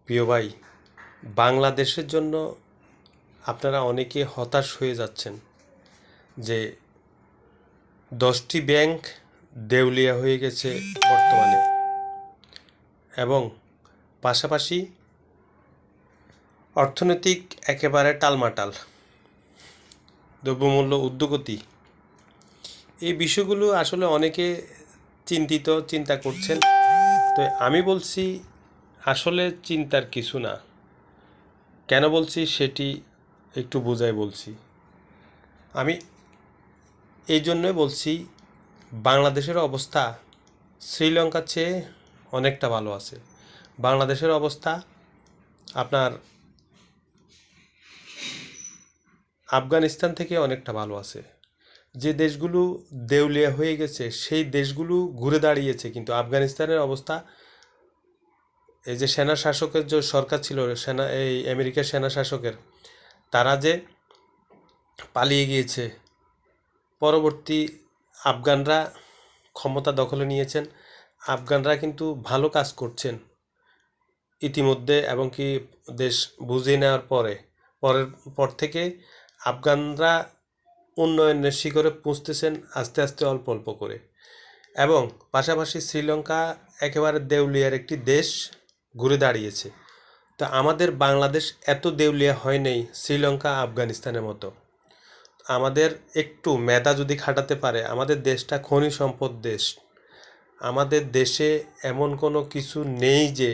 প্রিয় ভাই, বাংলাদেশের জন্য আপনারা অনেকে হতাশ হয়ে যাচ্ছেন যে 10টি ব্যাংক দেউলিয়া হয়ে গেছে বর্তমানে, এবং পাশাপাশি অর্থনৈতিক একেবারে টালমাটাল, দ্রব্যমূল্য ঊর্ধ্বগতি। এই বিষয়গুলো আসলে অনেকে চিন্তা করছেন। তো আমি বলছি আসলে চিন্তার কিছু না। কেন বলছি সেটি একটু বুঝাই বলছি। আমি এই জন্যই বলছি, বাংলাদেশের অবস্থা শ্রীলঙ্কার চেয়ে অনেকটা ভালো আছে। বাংলাদেশের অবস্থা আপনার আফগানিস্তান থেকে অনেকটা ভালো আছে। যে দেশগুলো দেউলিয়া হয়ে গেছে সেই দেশগুলো ঘুরে দাঁড়িয়েছে, কিন্তু আফগানিস্তানের অবস্থা, এই যে সেনা শাসকের যে সরকার ছিল, এই আমেরিকার সেনা শাসকের, তারা যে পালিয়ে গিয়েছে, পরবর্তী আফগানরা ক্ষমতা দখলে নিয়েছেন। আফগানরা কিন্তু ভালো কাজ করছেন ইতিমধ্যে, এবং কি দেশ বুঝিয়ে নেওয়ার পরের পর থেকে আফগানরা উন্নয়নের শিখরে পৌঁছতেছেন আস্তে আস্তে, অল্প অল্প করে। এবং পাশাপাশি শ্রীলঙ্কা একেবারে দেউলিয়ার একটি দেশ ঘুরে দাঁড়িয়েছে। তো আমাদের বাংলাদেশ এত দেউলিয়া হয় নাই শ্রীলঙ্কা আফগানিস্তানের মতো। আমাদের একটু মেধা যদি খাটাতে পারে, আমাদের দেশটা খনি সম্পদ দেশ। আমাদের দেশে এমন কোনো কিছু নেই যে